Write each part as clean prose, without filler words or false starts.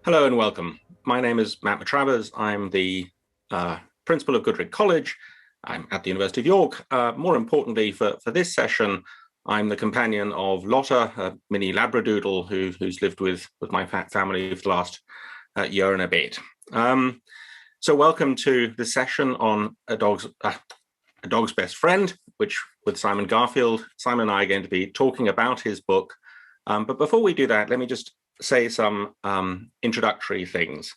Hello and welcome. My name is Matt Matravers. I'm the principal of Goodricke College. I'm at the University of York. More importantly, for this session, I'm the companion of Lotta, a mini Labradoodle who's lived with my family for the last year and a bit. So welcome to the session on a dog's best friend, which with Simon Garfield. Simon and I are going to be talking about his book. But before we do that, let me just say some introductory things.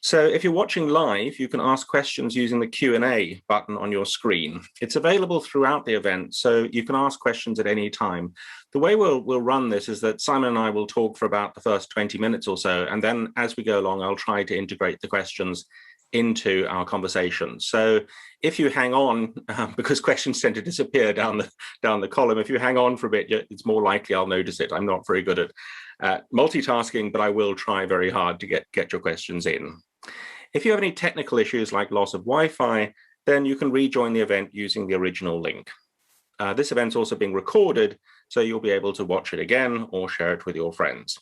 So if you're watching live, you can ask questions using the Q&A button on your screen. It's available throughout the event, so you can ask questions at any time. The way we'll run this is that Simon and I will talk for about the first 20 minutes or so, and then as we go along, I'll try to integrate the questions into our conversation. So if you hang on, because questions tend to disappear down the column, if you hang on for a bit, it's more likely I'll notice it. I'm not very good at multitasking, but I will try very hard to get your questions in. If you have any technical issues like loss of Wi-Fi, then you can rejoin the event using the original link. This event's also being recorded, so you'll be able to watch it again or share it with your friends.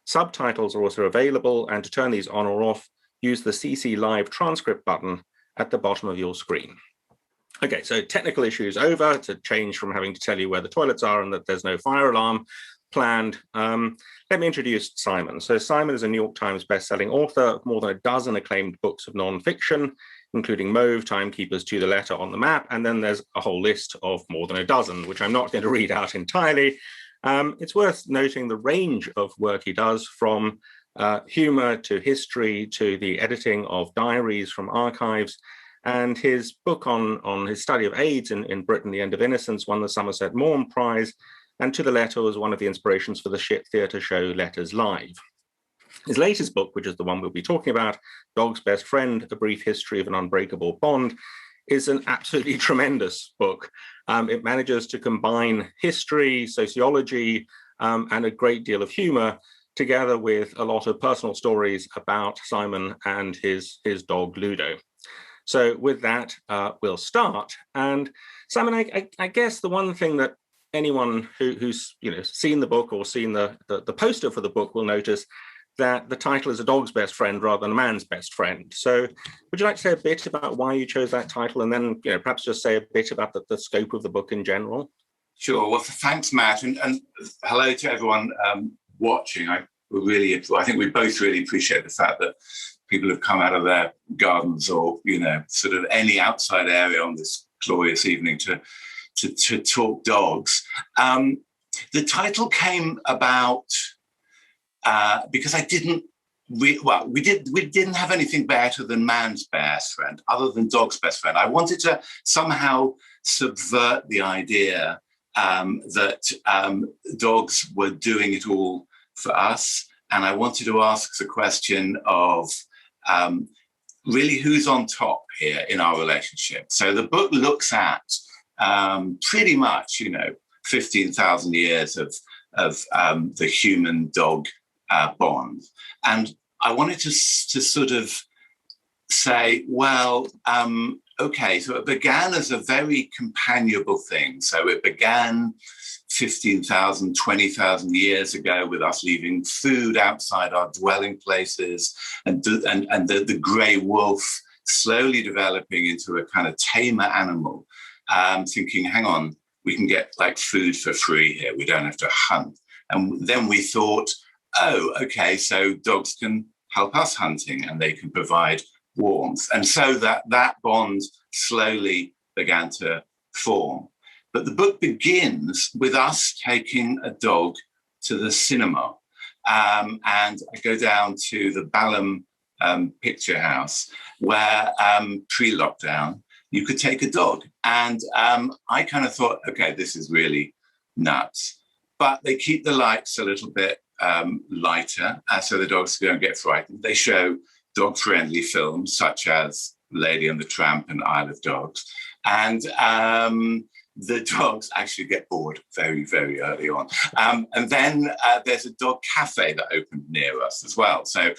Subtitles are also available, and to turn these on or off, use the CC Live transcript button at the bottom of your screen. Okay, so technical issues over. To change from having to tell you where the toilets are and that there's no fire alarm planned. Let me introduce Simon. So Simon is a New York Times bestselling author of more than a dozen acclaimed books of nonfiction, including Mauve, Timekeepers to the Letter on the Map, and then there's a whole list of more than a dozen, which I'm not going to read out entirely. It's worth noting the range of work he does, from humor to history to the editing of diaries from archives. And his book on his study of AIDS in Britain, The End of Innocence, won the Somerset Maugham Prize, and To the Letter was one of the inspirations for the Ship Theatre show Letters Live. His latest book, which is the one we'll be talking about, Dog's Best Friend, A Brief History of an Unbreakable Bond, is an absolutely tremendous book. It manages to combine history, sociology, and a great deal of humor, together with a lot of personal stories about Simon and his dog Ludo. So with that, we'll start. And Simon, I guess the one thing that anyone who's seen the book or seen the poster for the book will notice that the title is A Dog's Best Friend rather than A Man's Best Friend. So would you like to say a bit about why you chose that title, and then perhaps just say a bit about the scope of the book in general? Sure. Well, thanks, Matt, and hello to everyone watching. I think we both really appreciate the fact that people have come out of their gardens or sort of any outside area on this glorious evening to talk dogs. The title came about because we didn't have anything better than Man's Best Friend other than Dog's Best Friend. I wanted to somehow subvert the idea that dogs were doing it all for us. And I wanted to ask the question of really who's on top here in our relationship. So the book looks at pretty much, 15,000 years of the human-dog bond. And I wanted to sort of say, well, okay, so it began as a very companionable thing. So it began 15,000, 20,000 years ago with us leaving food outside our dwelling places and the grey wolf slowly developing into a kind of tamer animal, thinking, hang on, we can get like food for free here. We don't have to hunt. And then we thought, oh, okay, so dogs can help us hunting and they can provide warmth. And so that bond slowly began to form. But the book begins with us taking a dog to the cinema. And I go down to the Balham Picture House where pre-lockdown, you could take a dog. And I kind of thought, okay, this is really nuts. But they keep the lights a little bit lighter so the dogs don't get frightened. They show dog-friendly films such as Lady and the Tramp and Isle of Dogs. And the dogs actually get bored very, very early on. And then there's a dog cafe that opened near us as well. So,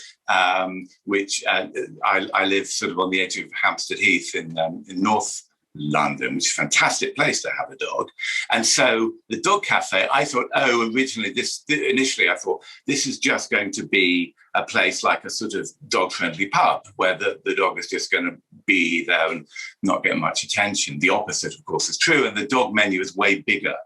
which I live sort of on the edge of Hampstead Heath in North London, which is a fantastic place to have a dog. And so the dog cafe, I thought, initially I thought this is just going to be a place like a sort of dog-friendly pub where the dog is just going to be there and not get much attention. The opposite, of course, is true. And the dog menu is way bigger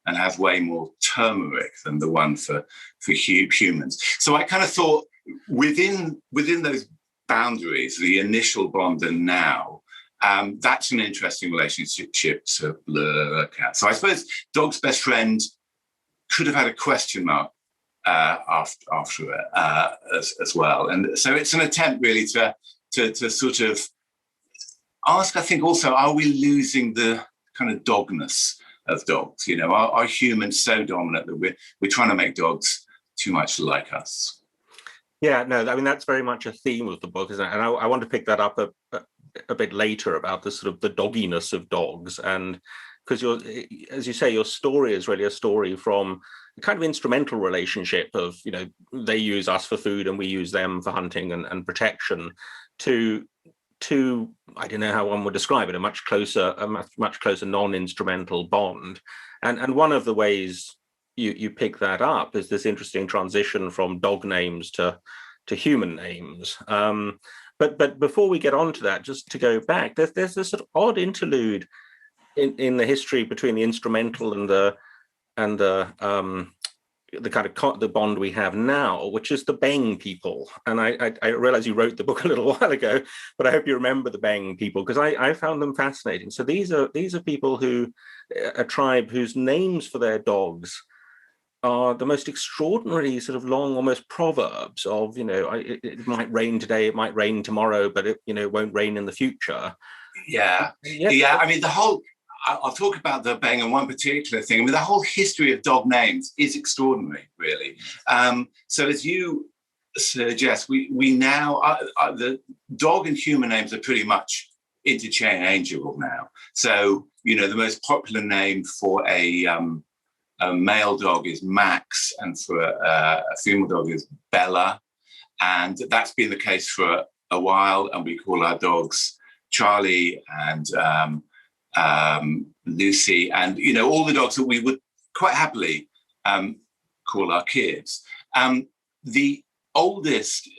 and has way more turmeric than the one for humans. So I kind of thought within those boundaries, the initial bond and now, that's an interesting relationship to look at. So I suppose Dog's Best Friend could have had a question mark after it as well. And so it's an attempt really to sort of ask, I think also, are we losing the kind of dogness of dogs? You know, are humans so dominant that we're trying to make dogs too much like us? Yeah, no, I mean, that's very much a theme of the book, isn't it? And I want to pick that up a bit later about the sort of the dogginess of dogs. And because as you say, your story is really a story from a kind of instrumental relationship of, you know, they use us for food and we use them for hunting and protection, to I don't know how one would describe it, a much closer non-instrumental bond. And one of the ways you pick that up is this interesting transition from dog names to human names. But before we get on to that, just to go back, there's this sort of odd interlude in the history between the instrumental and the kind of the bond we have now, which is the Beng people. And I realize you wrote the book a little while ago, but I hope you remember the Beng people, because I found them fascinating. So these are people a tribe whose names for their dogs are the most extraordinary sort of long, almost proverbs of, you know, it might rain today, it might rain tomorrow, but it won't rain in the future. Yeah. I mean, I'll talk about the Beng and one particular thing. I mean, the whole history of dog names is extraordinary, really. So as you suggest, we now, the dog and human names are pretty much interchangeable now. So, you know, the most popular name for a male dog is Max, and for a female dog is Bella. And that's been the case for a while. And we call our dogs Charlie and Lucy, and, you know, all the dogs that we would quite happily call our kids. The oldest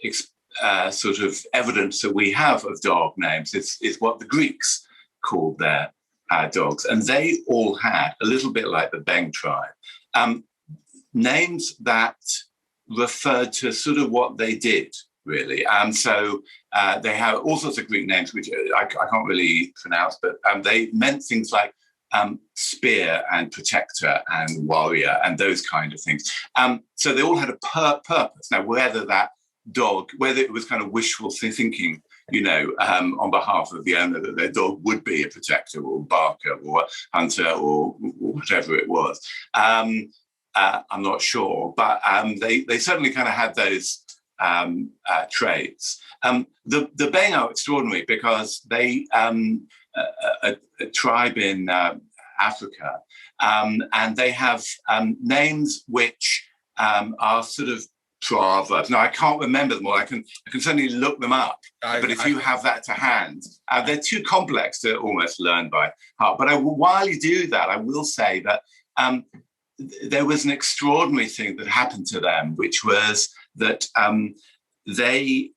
sort of evidence that we have of dog names is what the Greeks called their dogs, and they all had, a little bit like the Beng tribe, names that referred to sort of what they did, really. So they have all sorts of Greek names, which I can't really pronounce, but they meant things like spear and protector and warrior and those kind of things. So they all had a purpose. Now, whether it was kind of wishful thinking, you know, on behalf of the owner, that their dog would be a protector or barker or hunter or whatever it was. I'm not sure, but they certainly kind of had those traits. The Beng are extraordinary because they a tribe in Africa, and they have names which are sort of proverbs. Now, I can't remember them all. I can certainly look them up. But if you have that to hand, they're too complex to almost learn by heart. But while you do that, I will say that there was an extraordinary thing that happened to them, which was that they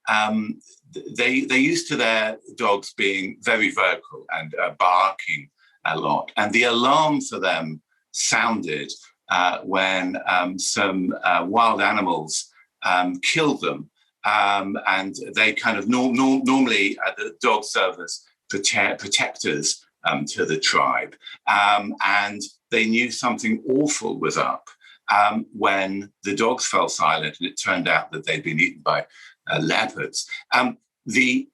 used to their dogs being very vocal and barking a lot, and the alarm for them sounded when some wild animals killed them, and they kind of normally the dog serve as protectors to the tribe, and they knew something awful was up when the dogs fell silent, and it turned out that they'd been eaten by leopards. The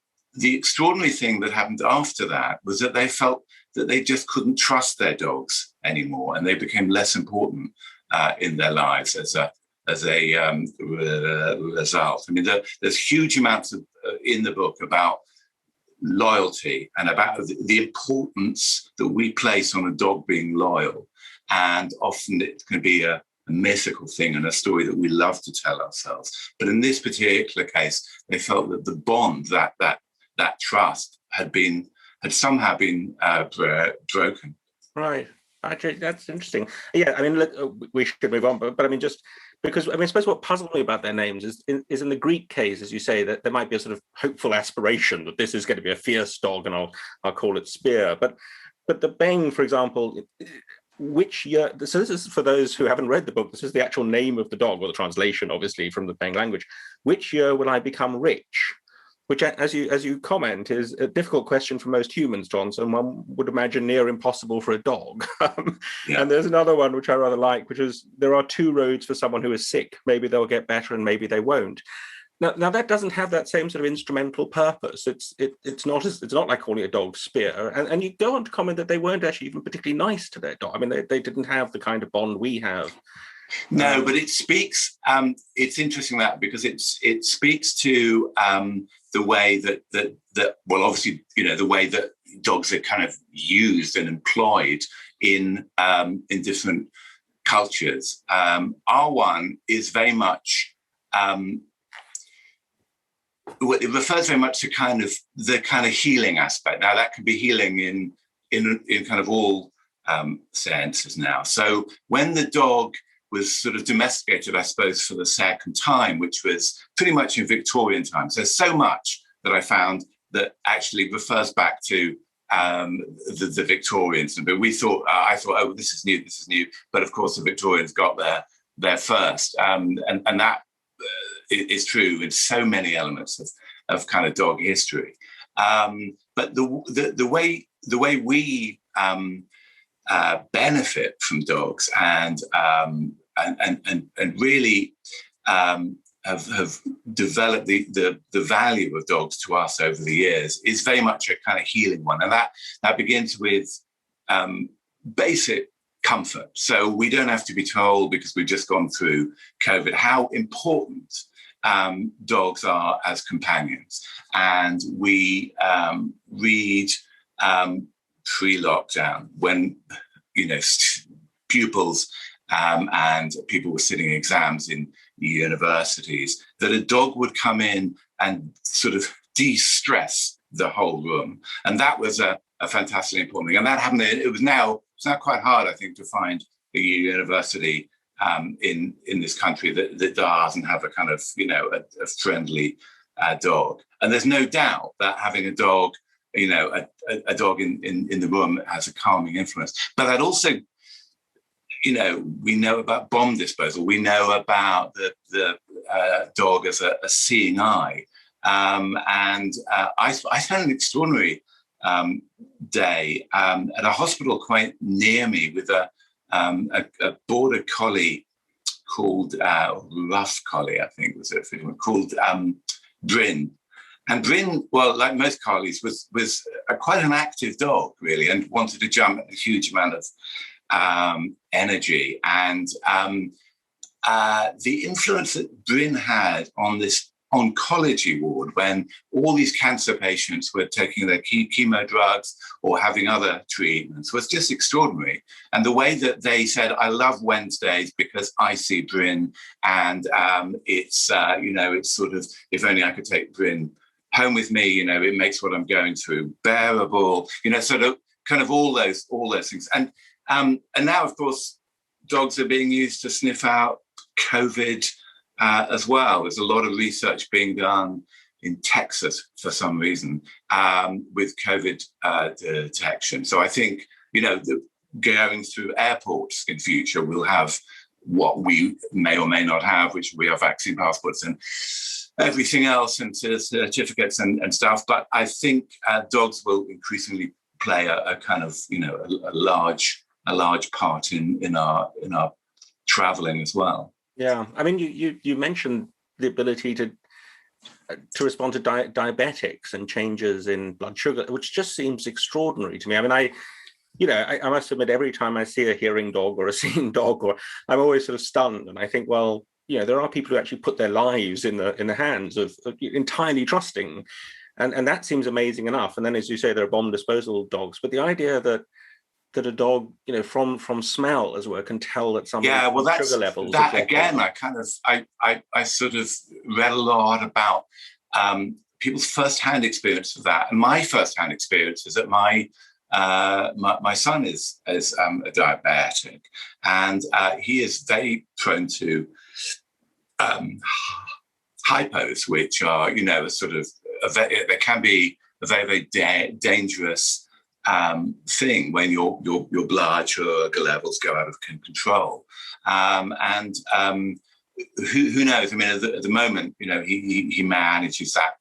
extraordinary thing that happened after that was that they felt that they just couldn't trust their dogs anymore, and they became less important in their lives as a result. I mean, there's huge amounts in the book about loyalty and about the importance that we place on a dog being loyal, and often it can be a mythical thing and a story that we love to tell ourselves. But in this particular case, they felt that the bond, that trust had been had somehow been broken. Right. Actually, that's interesting. Yeah, I mean, look, we should move on, but I mean, just because I suppose what puzzled me about their names is in the Greek case, as you say, that there might be a sort of hopeful aspiration that this is going to be a fierce dog, and I'll call it Spear. But the Beng, for example, which year? So this is for those who haven't read the book. This is the actual name of the dog, or the translation, obviously, from the Beng language. Which year will I become rich? Which, as you comment, is a difficult question for most humans, John, and one would imagine near impossible for a dog. And there's another one which I rather like, which is there are two roads for someone who is sick. Maybe they'll get better and maybe they won't. Now that doesn't have that same sort of instrumental purpose. It's not like calling a dog Spear. And you go on to comment that they weren't actually even particularly nice to their dog. I mean, they didn't have the kind of bond we have. No, but it speaks. It's interesting that because it speaks to the way that well, obviously, the way that dogs are kind of used and employed in different cultures. Our one is very much. It refers very much to the kind of healing aspect. Now that can be healing in kind of all senses now. So when the dog was sort of domesticated, I suppose, for the second time, which was pretty much in Victorian times. There's so much that I found that actually refers back to the Victorians. But I thought, oh, this is new. But of course, the Victorians got there first, and that is true in so many elements of kind of dog history. But the way we benefit from dogs and really have developed the value of dogs to us over the years is very much a kind of healing one, and that begins with basic comfort. So we don't have to be told, because we've just gone through COVID, how important dogs are as companions. And we read pre-lockdown when pupils and people were sitting exams in universities, that a dog would come in and sort of de-stress the whole room. And that was a fantastically important thing. And that happened. It's now quite hard, I think, to find a university in this country that doesn't have a kind of, a friendly dog. And there's no doubt that having a dog, a dog in the room has a calming influence. But that also, we know about bomb disposal. We know about the dog as a seeing eye. And I spent an extraordinary day at a hospital quite near me with a border collie called Rough Collie, I think was it, called Bryn. And Bryn, well, like most collies, was quite an active dog, really, and wanted to jump a huge amount of energy. And the influence that Bryn had on this oncology ward, when all these cancer patients were taking their chemo drugs or having other treatments, was just extraordinary. And the way that they said, I love Wednesdays because I see Bryn, and it's sort of, if only I could take Bryn home with me, it makes what I'm going through bearable, sort of kind of all those things. And now, of course, dogs are being used to sniff out COVID as well. There's a lot of research being done in Texas for some reason with COVID detection. So I think, going through airports in future, we'll have what we may or may not have, which will be our vaccine passports and everything else, and certificates and stuff. But I think dogs will increasingly play a kind of, a large part in our traveling as well. Yeah, I mean, you mentioned the ability to respond to diabetics and changes in blood sugar, which just seems extraordinary to me. I mean, I must admit, every time I see a hearing dog or a seeing dog, I'm always sort of stunned, and I think, well, there are people who actually put their lives in the hands of entirely trusting, and that seems amazing enough. And then, as you say, there are bomb disposal dogs, but the idea that a dog, from smell, as it were, can tell that someone's sugar levels. That again, I sort of read a lot about people's first-hand experience of that. And my first-hand experience is that my son is a diabetic, and he is very prone to hypos, which are, a sort of, they can be a very, very dangerous thing when your blood sugar levels go out of control. Who knows? I mean, at the moment, he manages that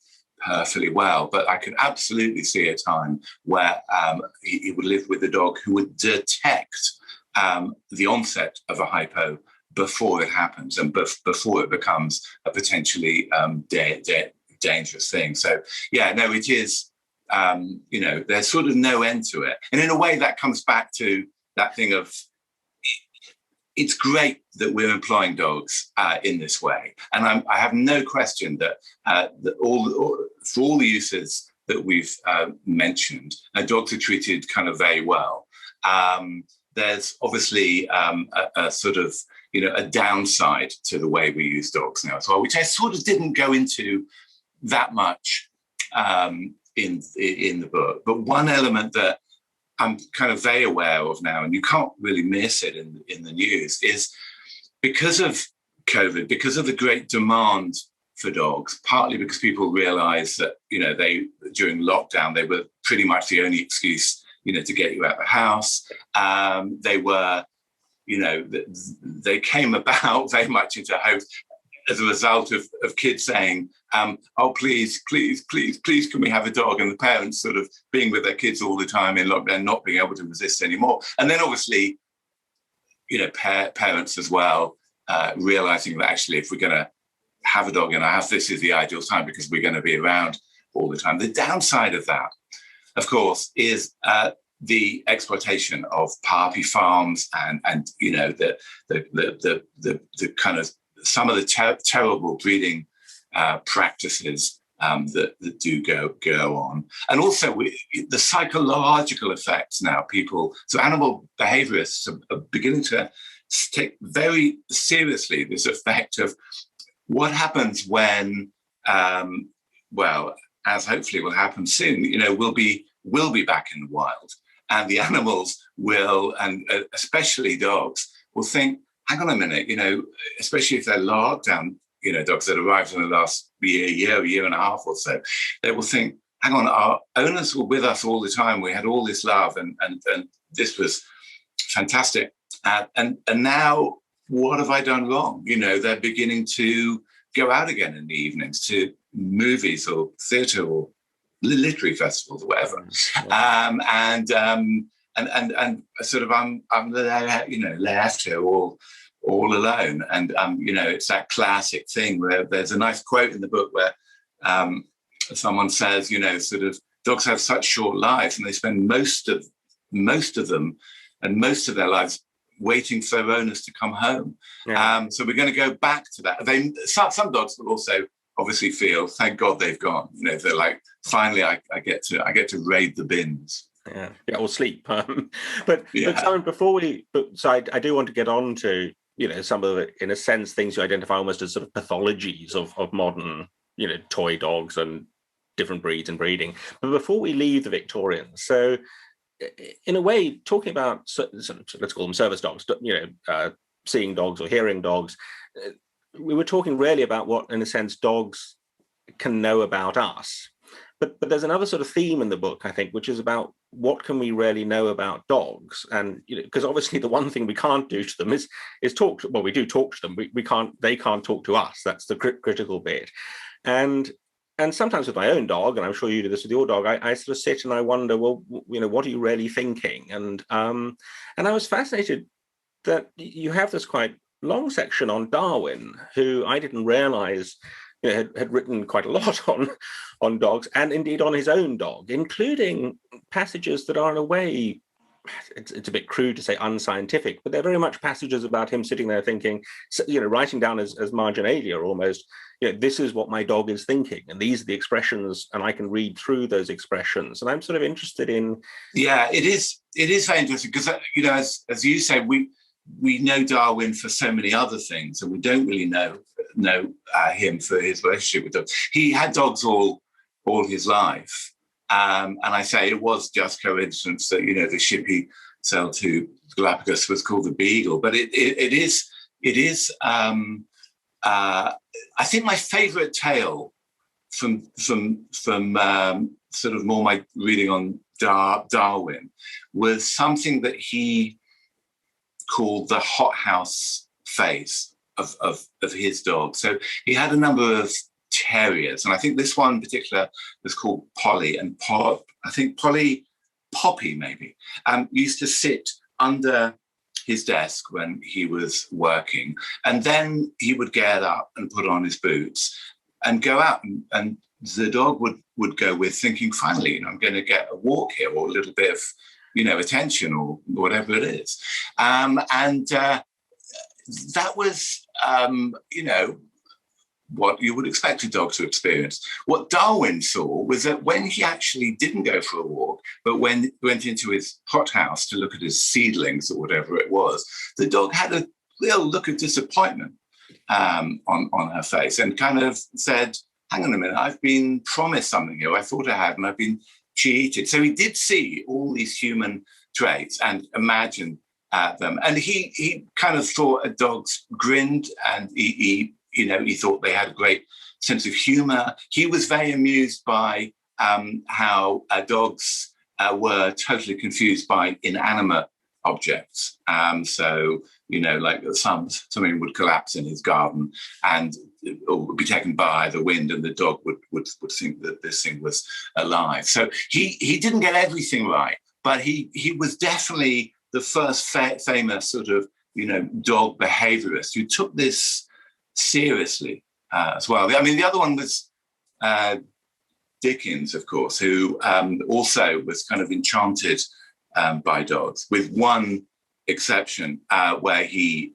perfectly well, but I could absolutely see a time where he would live with a dog who would detect the onset of a hypo before it happens and before it becomes a potentially dangerous thing. So, it is, there's sort of no end to it. And in a way that comes back to that thing of, it's great that we're employing dogs in this way. And I have no question that for all the uses that we've mentioned, dogs are treated kind of very well. There's obviously a sort of, a downside to the way we use dogs now as well, which I sort of didn't go into that much in the book. But one element that I'm kind of very aware of now, and you can't really miss it in the news, is because of COVID, because of the great demand for dogs, partly because people realized that, they, during lockdown, they were pretty much the only excuse, to get you out of the house. They were, they came about very much into hope as a result of kids saying, oh, please, can we have a dog? And the parents sort of being with their kids all the time in lockdown, not being able to resist anymore. And then obviously, parents as well, realizing that actually if we're going to have a dog in our house, this is the ideal time because we're going to be around all the time. The downside of that, of course, is the exploitation of puppy farms and the kind of some of the terrible breeding practices that do go on, and also the psychological effects now. So animal behaviorists are beginning to take very seriously this effect of what happens when, as hopefully will happen soon. We'll be back in the wild, and the animals will, and especially dogs, will think, hang on a minute, especially if they're lockdown, dogs that arrived in the last year and a half or so, they will think, hang on, our owners were with us all the time. We had all this love and this was fantastic. And now what have I done wrong? They're beginning to go out again in the evenings to movies or theatre or literary festivals or whatever. And sort of I'm left here all alone. And it's that classic thing where there's a nice quote in the book where someone says, sort of dogs have such short lives and they spend most of them and most of their lives waiting for their owners to come home. So we're going to go back to that. Some dogs will also obviously feel, thank God they've gone. They're like, finally, I get to raid the bins. Or sleep. But Simon, I do want to get on to some of the, in a sense, things you identify almost as sort of pathologies of modern toy dogs and different breeds and breeding. But before we leave the Victorians, so in a way, talking about let's call them service dogs, seeing dogs or hearing dogs, we were talking really about what, in a sense, dogs can know about us. But there's another sort of theme in the book, I think, which is about what can we really know about dogs? And because obviously the one thing we can't do to them is talk to. Well, we do talk to them. We can't. They can't talk to us. That's the critical bit. And sometimes with my own dog, and I'm sure you do this with your dog, I sort of sit and I wonder, well, what are you really thinking? And I was fascinated that you have this quite long section on Darwin, who I didn't realize had written quite a lot on dogs, and indeed on his own dog, including passages that are in a way, it's a bit crude to say unscientific, but they're very much passages about him sitting there thinking, writing down as marginalia almost, this is what my dog is thinking, and these are the expressions, and I can read through those expressions. And I'm sort of interested in. Yeah, it is very interesting because, as you say, we know Darwin for so many other things, and we don't really know him for his relationship with dogs. He had dogs all all his life. And I say it was just coincidence that, you know, the ship he sailed to Galapagos was called the Beagle, but it is I think my favorite tale from sort of more my reading on Darwin was something that he called the hothouse phase of his dog. So he had a number of terriers, and I think this one in particular was called Polly, and I think Poppy maybe, used to sit under his desk when he was working, and then he would get up and put on his boots and go out, and the dog would go with, thinking, finally, you know, I'm going to get a walk here, or a little bit of, you know, attention, or whatever it is. That was, you know, what you would expect a dog to experience. What Darwin saw was that when he actually didn't go for a walk, but went into his hothouse to look at his seedlings or whatever it was, the dog had a real look of disappointment on her face, and kind of said, hang on a minute, I've been promised something here. I thought I had, and I've been cheated. So he did see all these human traits and imagined them. And he kind of thought dogs grinned, and he thought they had a great sense of humor. He was very amused by how dogs were totally confused by inanimate objects. So, you know, like something would collapse in his garden and or would be taken by the wind, and the dog would think that this thing was alive. So he didn't get everything right, but he was definitely the first famous sort of, you know, dog behaviorist who took this seriously as well. I mean, the other one was Dickens, of course, who also was kind of enchanted by dogs, with one exception where he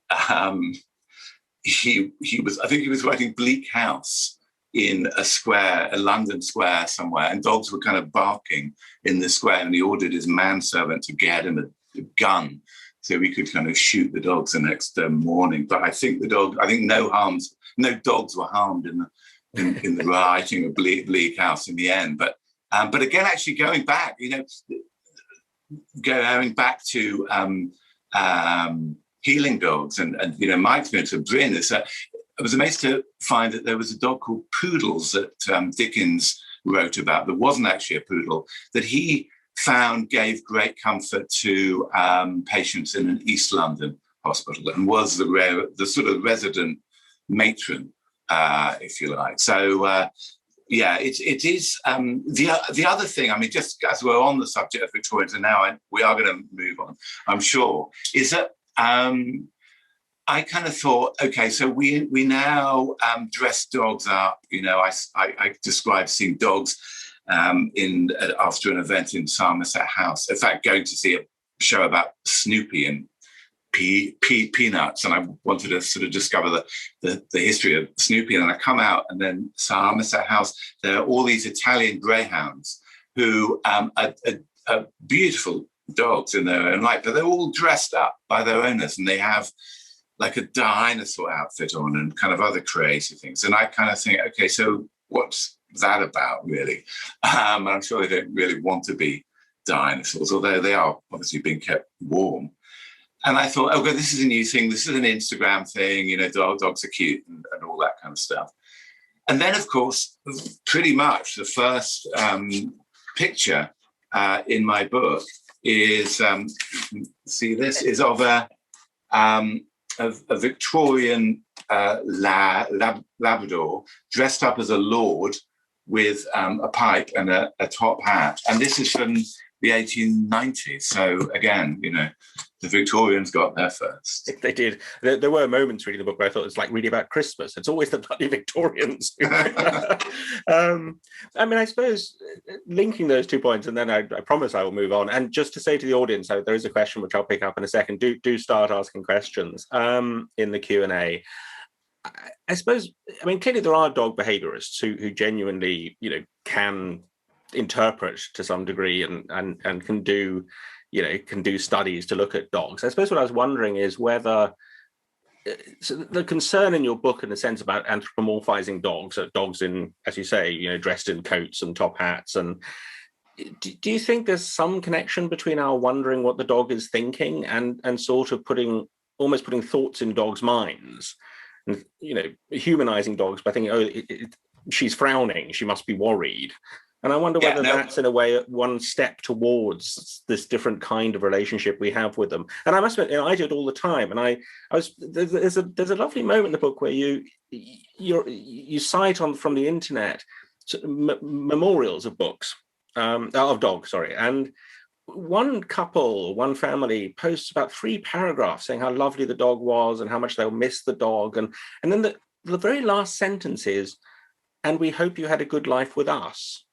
was, I think he was writing Bleak House in a London square somewhere, and dogs were kind of barking in the square, and he ordered his manservant to get him a gun so he could kind of shoot the dogs the next morning. But I think no dogs were harmed in the writing of Bleak House in the end. But again, actually going back, you know, going back to healing dogs, and you know, my experience of Bryn is that I was amazed to find that there was a dog called Poodles that Dickens wrote about. There wasn't actually a poodle that he found gave great comfort to patients in an East London hospital, and was the sort of resident matron, if you like. So yeah, it is the other thing. I mean, just as we're on the subject of Victorians, and now we are going to move on, I'm sure, is that I kind of thought, okay, so we now dress dogs up. You know, I described seeing dogs after an event in Somerset House. In fact, going to see a show about Snoopy and peanuts, and I wanted to sort of discover the history of Snoopy. And I come out, and then Somerset House, there are all these Italian greyhounds who are beautiful dogs in their own right, but they're all dressed up by their owners, and they have like a dinosaur outfit on and kind of other crazy things. And I kind of think, okay, so what's that about, really? I'm sure they don't really want to be dinosaurs, although they are obviously being kept warm. And I thought, okay, this is a new thing. This is an Instagram thing, you know, dogs are cute and all that kind of stuff. And then, of course, pretty much the first picture in my book is, see, this is of a Victorian Labrador dressed up as a lord with a pipe and a top hat. And this is from the 1890s. So again, you know, the Victorians got there first. They did. There were moments reading the book where I thought it was like reading about Christmas. It's always the bloody Victorians. I mean, I suppose linking those 2 points, and then I promise I will move on. And just to say to the audience, there is a question which I'll pick up in a second. Do start asking questions in the Q&A. I suppose, I mean, clearly there are dog behaviorists who genuinely, you know, can interpret to some degree and can do, you know, can do studies to look at dogs. I suppose what I was wondering is whether so the concern in your book, in a sense, about anthropomorphizing dogs, dogs in, as you say, dressed in coats and top hats, and do you think there's some connection between our wondering what the dog is thinking and sort of almost putting thoughts in dogs' minds, and humanizing dogs by thinking, she's frowning, she must be worried. And I wonder whether that's in a way one step towards this different kind of relationship we have with them. And I must admit, I do it all the time. And there's a lovely moment in the book where you cite from the internet memorials of dogs, sorry. And one family posts about 3 paragraphs saying how lovely the dog was and how much they'll miss the dog. And then the very last sentence is, "And we hope you had a good life with us."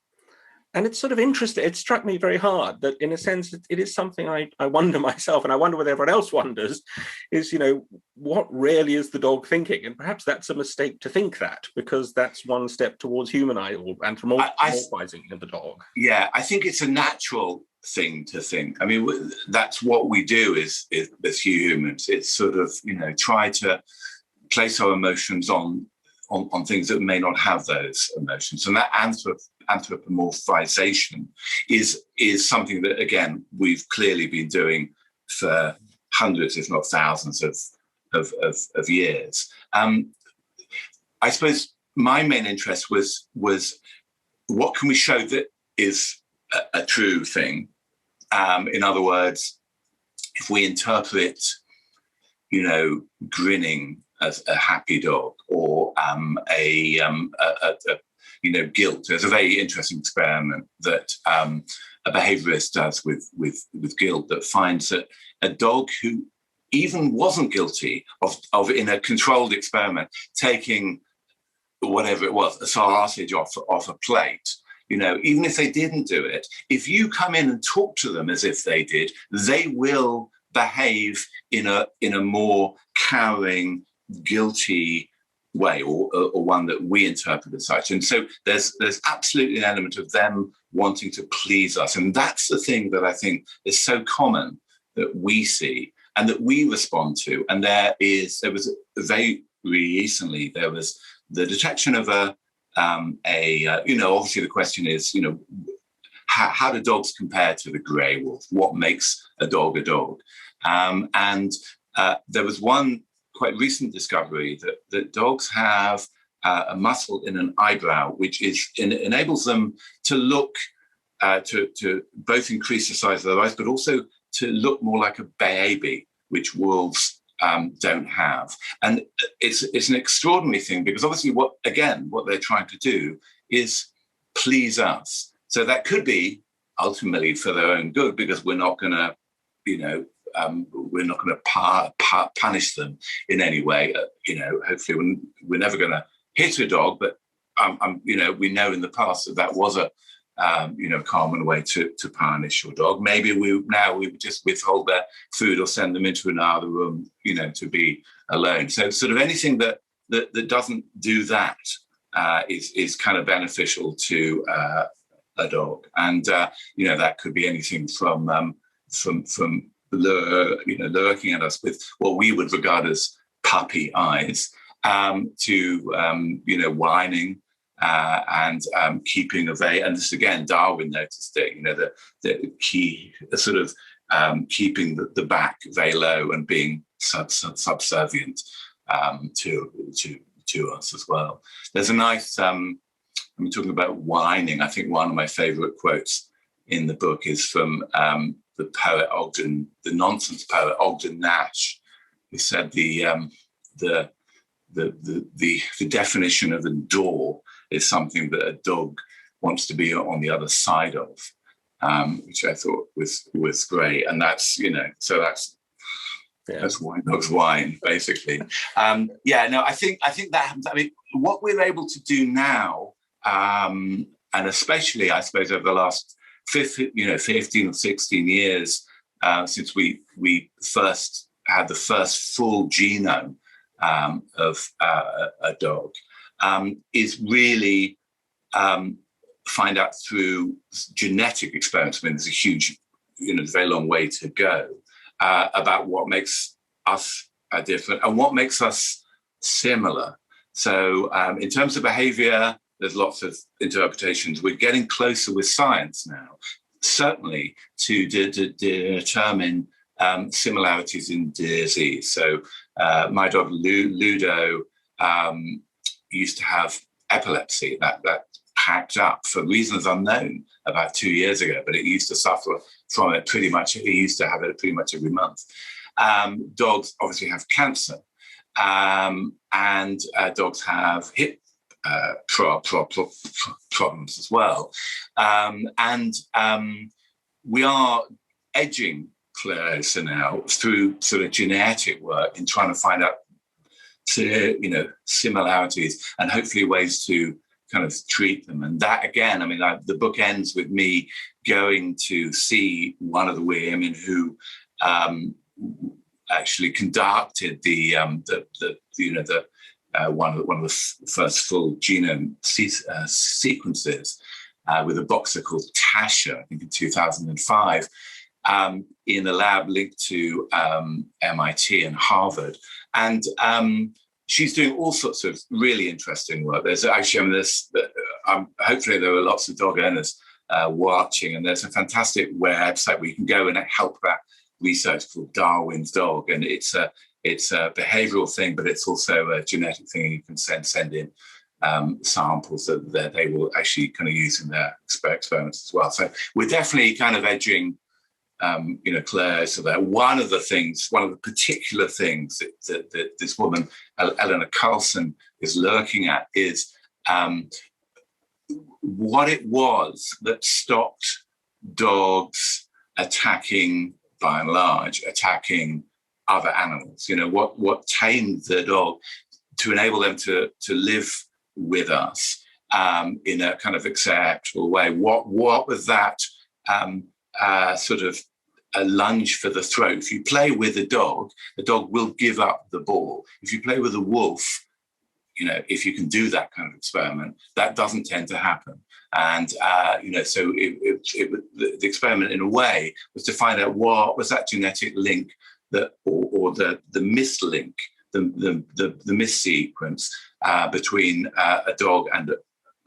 And it's sort of interesting. It struck me very hard that, in a sense, it is something I wonder myself, and I wonder whether everyone else wonders, is, what really is the dog thinking? And perhaps that's a mistake to think that, because that's one step towards humanizing or anthropomorphizing of the dog. Yeah, I think it's a natural thing to think. I mean, that's what we do as humans. It's sort of, try to place our emotions on things that may not have those emotions. And that anthropomorphization is something that, again, we've clearly been doing for hundreds, if not thousands of years. I suppose my main interest was what can we show that is a true thing? In other words, if we interpret, grinning as a happy dog, or guilt. There's a very interesting experiment that a behaviorist does with guilt, that finds that a dog who even wasn't guilty of in a controlled experiment taking whatever it was, a sausage off a plate, even if they didn't do it, if you come in and talk to them as if they did, they will behave in a more cowering, guilty way, or one that we interpret as such. And so there's absolutely an element of them wanting to please us. And that's the thing that I think is so common that we see and that we respond to. And there was very recently, there was the detection of obviously the question is, how do dogs compare to the grey wolf? What makes a dog a dog? And there was one quite recent discovery that dogs have a muscle in an eyebrow, which enables them to look, to both increase the size of their eyes, but also to look more like a baby, which wolves don't have. And it's an extraordinary thing, because obviously what they're trying to do is please us. So that could be ultimately for their own good, because we're not going to, we're not going to punish them in any way. Hopefully we're never going to hit a dog, but we know in the past that was a common way to punish your dog. Maybe we would just withhold their food or send them into another room, to be alone. So sort of anything that doesn't do that is kind of beneficial to a dog, and that could be anything from lurking at us with what we would regard as puppy eyes, to whining, and keeping and this again, Darwin noticed it, the key sort of keeping the back very low and being subservient to us as well. There's a nice, I'm talking about whining. I think one of my favorite quotes in the book is from the poet Ogden, the nonsense poet Ogden Nash, who said the definition of a door is something that a dog wants to be on the other side of, which I thought was great. And that's, that's why dogs whine, basically. I think that happens. I mean, what we're able to do now, and especially, I suppose, over the last 15 or 16 years, since we first had the first full genome of a dog, is really find out through genetic experiments. I mean, there's a huge, very long way to go about what makes us are different and what makes us similar. So in terms of behavior, there's lots of interpretations. We're getting closer with science now, certainly to determine similarities in disease. So my dog Ludo used to have epilepsy that packed up for reasons unknown about 2 years ago, but it used to suffer from it pretty much. He used to have it pretty much every month. Dogs obviously have cancer, and dogs have hip problems as well. We are edging closer now through sort of genetic work in trying to find out, similarities and hopefully ways to kind of treat them. And that, again, I mean, the book ends with me going to see one of the women who actually conducted one of the first full genome sequences with a boxer called Tasha, I think in 2005, in a lab linked to MIT and Harvard. And she's doing all sorts of really interesting work. There's actually, hopefully there are lots of dog owners watching, and there's a fantastic website where you can go and help that research called Darwin's Dog. And it's a behavioral thing, but it's also a genetic thing. And you can send in samples that they will actually kind of use in their experiments as well. So we're definitely kind of edging Claire, so that one of the particular things that this woman, Eleanor Carlson, is looking at is what it was that stopped dogs attacking, by and large, attacking other animals. What tamed the dog to enable them to live with us in a kind of acceptable way. What was that? Sort of a lunge for the throat. If you play with the dog will give up the ball. If you play with a wolf, if you can do that kind of experiment, that doesn't tend to happen. And so the experiment, in a way, was to find out what was that genetic link or the mislink, the missequence between a dog and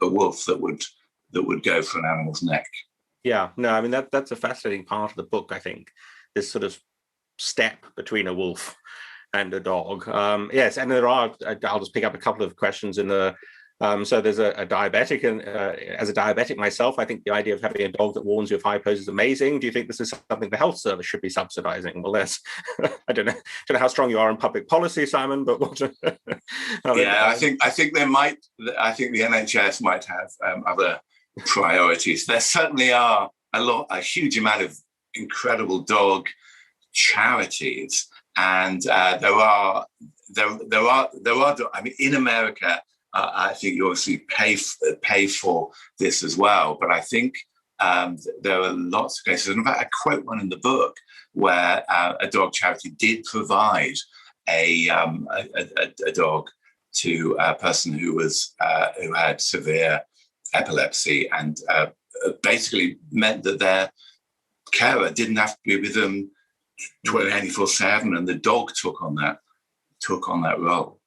a wolf that would go for an animal's neck. Yeah, no, I mean, that's a fascinating part of the book, I think, this sort of step between a wolf and a dog. Yes, and there are, I'll just pick up a couple of questions in the, so there's a diabetic, and as a diabetic myself, I think the idea of having a dog that warns you of hypos is amazing. Do you think this is something the health service should be subsidizing? Well, I don't know how strong you are in public policy, Simon, but what? I think there might, I think the NHS might have other priorities. There certainly are a huge amount of incredible dog charities, and there are. I mean, in America, I think you obviously pay for this as well. But I think there are lots of cases. And in fact, I quote one in the book where a dog charity did provide a dog to a person who had severe epilepsy, and basically meant that their carer didn't have to be with them 24/7, and the dog took on that role.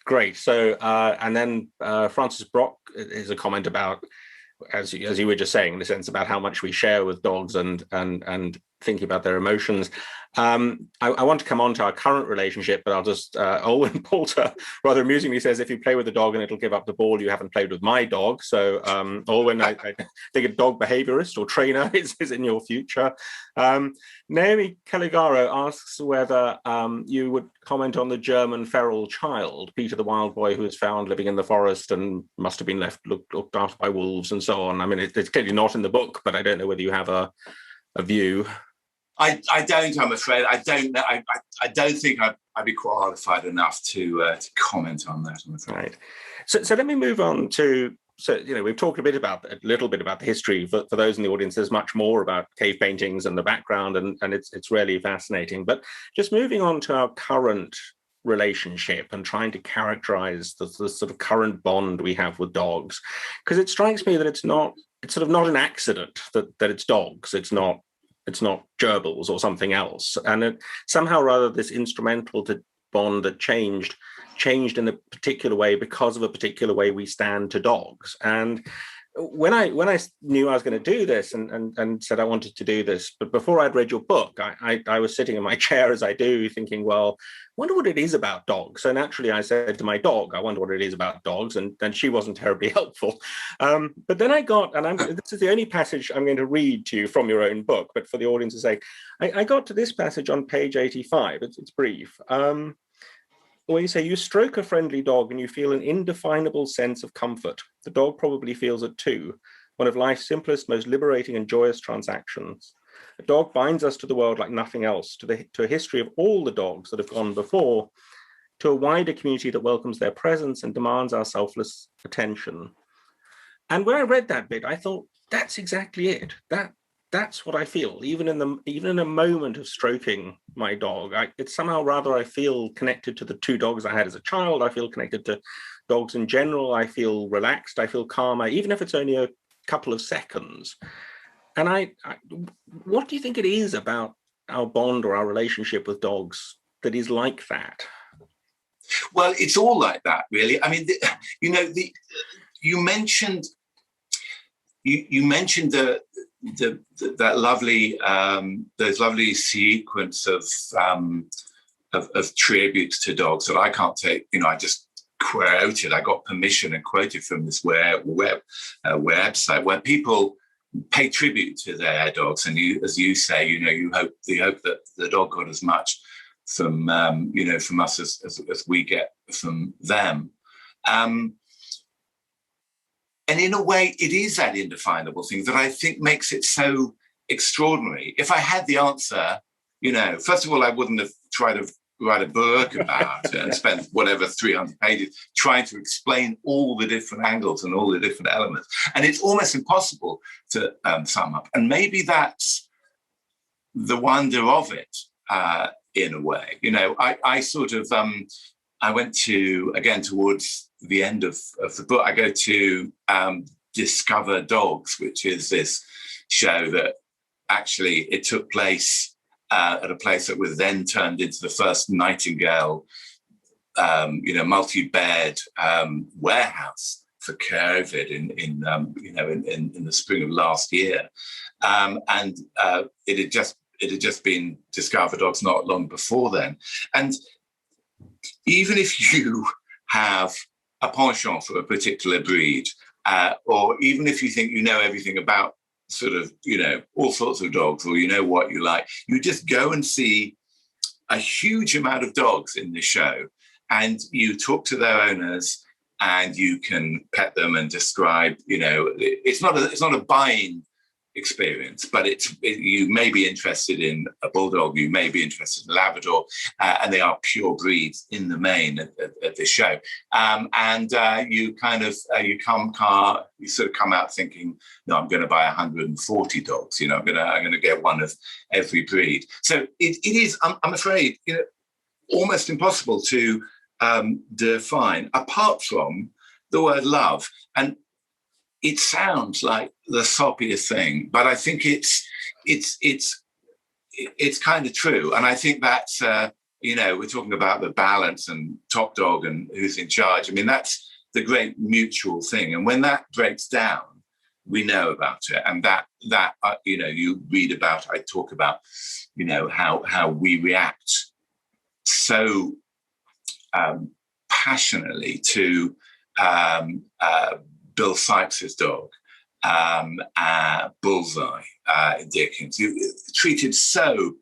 Great. So, and then Francis Brock is a comment about, as you were just saying, in the sense about how much we share with dogs and thinking about their emotions. I want to come on to our current relationship, but I'll just, Owen Poulter rather amusingly says, if you play with a dog and it'll give up the ball, you haven't played with my dog. So Owen, I think a dog behaviorist or trainer is in your future. Naomi Caligaro asks whether you would comment on the German feral child, Peter the wild boy, who was found living in the forest and must have been looked after by wolves and so on. I mean, it's clearly not in the book, but I don't know whether you have a view. I don't, I'm afraid. I don't know. I don't think I'd be qualified enough to comment on that, I'm afraid. Right. So let me move on to, we've talked a little bit about the history. For those in the audience, there's much more about cave paintings and the background, and it's really fascinating. But just moving on to our current relationship and trying to characterize the sort of current bond we have with dogs, because it strikes me that it's sort of not an accident that it's dogs. It's not it's not gerbils or something else. And somehow rather this instrumental to bond that changed in a particular way because of a particular way we stand to dogs. And when I knew I was going to do this and said I wanted to do this, but before I'd read your book, I was sitting in my chair as I do, thinking, well, I wonder what it is about dogs. So naturally, I said to my dog, I wonder what it is about dogs, and she wasn't terribly helpful. But then I got, and this is the only passage I'm going to read to you from your own book, but for the audience's sake, I got to this passage on page 85. It's brief. Where you say, you stroke a friendly dog and you feel an indefinable sense of comfort. The dog probably feels it too, one of life's simplest, most liberating and joyous transactions. A dog binds us to the world like nothing else, to a history of all the dogs that have gone before, to a wider community that welcomes their presence and demands our selfless attention. And when I read that bit, I thought, that's exactly it. That's what I feel, even in a moment of stroking my dog. It's somehow rather I feel connected to the two dogs I had as a child. I feel connected to dogs in general. I feel relaxed. I feel calmer, even if it's only a couple of seconds. And what do you think it is about our bond or our relationship with dogs that is like that? Well, it's all like that, really. I mean, you mentioned that lovely those lovely sequence of tributes to dogs that I can't take. I just quoted. I got permission and quoted from this website where people pay tribute to their dogs, and as you say, you hope that the dog got as much from from us as we get from them. And in a way, it is that indefinable thing that I think makes it so extraordinary. If I had the answer, first of all, I wouldn't have tried to write a book about it and spend whatever 300 pages trying to explain all the different angles and all the different elements. And it's almost impossible to sum up. And maybe that's the wonder of it, in a way. I sort of, I went to, again, towards the end of the book, I go to Discover Dogs, which is this show that actually it took place at a place that was then turned into the first Nightingale, multi-bed warehouse for COVID in the spring of last year, and it had just been Discover Dogs not long before then, and even if you have a penchant for a particular breed, or even if you think you know everything about sort of, all sorts of dogs, or what you like, you just go and see a huge amount of dogs in this show, and you talk to their owners, and you can pet them and describe, it's not a buying experience, but you may be interested in a bulldog, you may be interested in Labrador, and they are pure breeds in the main at this show. And you sort of come out thinking, no, I'm going to buy 140 dogs. I'm going to get one of every breed. So it is, I'm afraid, almost impossible to define, apart from the word love. And it sounds like the soppiest thing, but I think it's kind of true. And I think that's, we're talking about the balance and top dog and who's in charge. I mean, that's the great mutual thing. And when that breaks down, we know about it. And that you read about, I talk about, how we react so passionately to Bill Sykes's dog, Bullseye, Dickens, treated so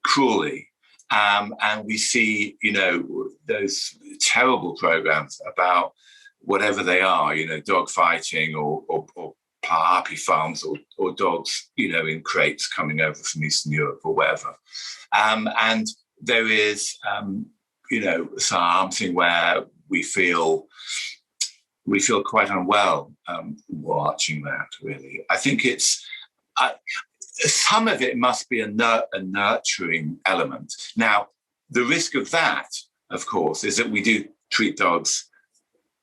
cruelly. And we see, those terrible programs about whatever they are, dog fighting or puppy farms or dogs, in crates coming over from Eastern Europe or whatever. And there is, something where we feel quite unwell watching that, really. I think some of it must be a nurturing element. Now, the risk of that, of course, is that we do treat dogs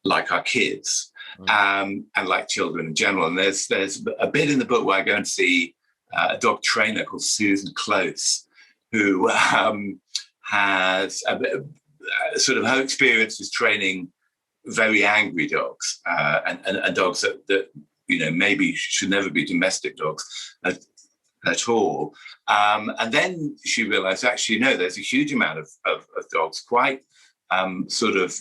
like our kids, and like children in general. And there's a bit in the book where I go and see a dog trainer called Susan Close, who has sort of her experience is training very angry dogs and dogs that maybe should never be domestic dogs at all. And then she realized, actually, no, there's a huge amount of dogs, quite sort of,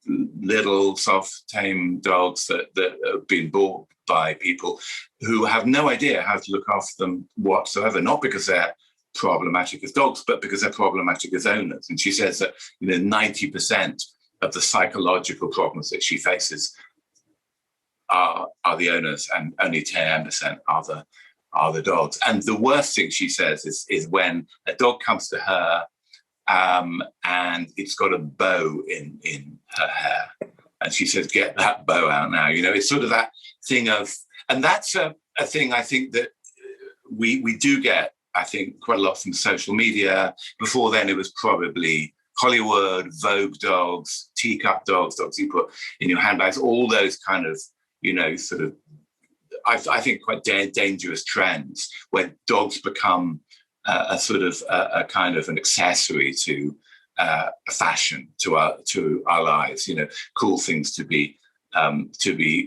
little soft tame dogs that have been bought by people who have no idea how to look after them whatsoever, not because they're problematic as dogs, but because they're problematic as owners. And she says that 90% of the psychological problems that she faces are the owners, and only 10% are the dogs. And the worst thing, she says, is when a dog comes to her and it's got a bow in her hair, and she says, "Get that bow out now." It's sort of that thing of, and that's a thing I think that we do get, I think, quite a lot from social media. Before then, it was probably Hollywood, Vogue dogs, teacup dogs you put in your handbags, all those kind of, sort of, I think, quite dangerous trends where dogs become a sort of a kind of an accessory to a fashion, to our lives, cool things to be kind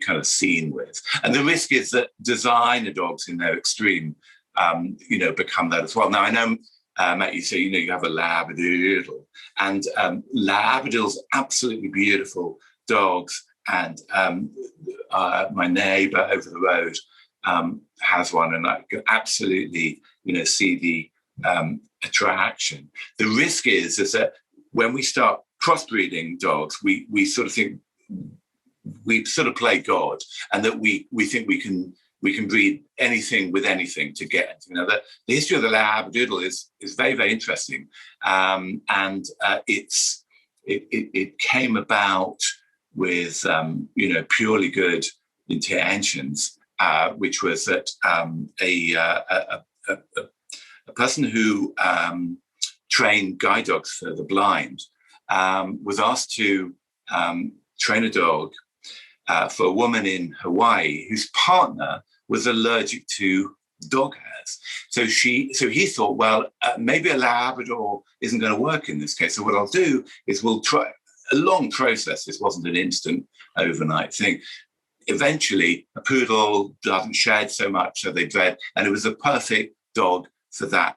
of seen with. And the risk is that designer dogs in their extreme, become that as well. Now, I know, Matt, you say, you have a Labradoodle, and Labradoodles, absolutely beautiful dogs. And my neighbor over the road has one, and I can absolutely, see the attraction. The risk is that when we start crossbreeding dogs, we sort of think, we sort of play God, and that we think we can breed anything with anything to get. The history of the Labradoodle is very, very interesting, and it came about with purely good intentions, which was that a person who trained guide dogs for the blind was asked to train a dog for a woman in Hawaii whose partner was allergic to dog hairs. So he thought, well, maybe a Labrador isn't going to work in this case. So what I'll do is we'll try a long process. This wasn't an instant overnight thing. Eventually, a poodle doesn't shed so much, so they bred, and it was a perfect dog for that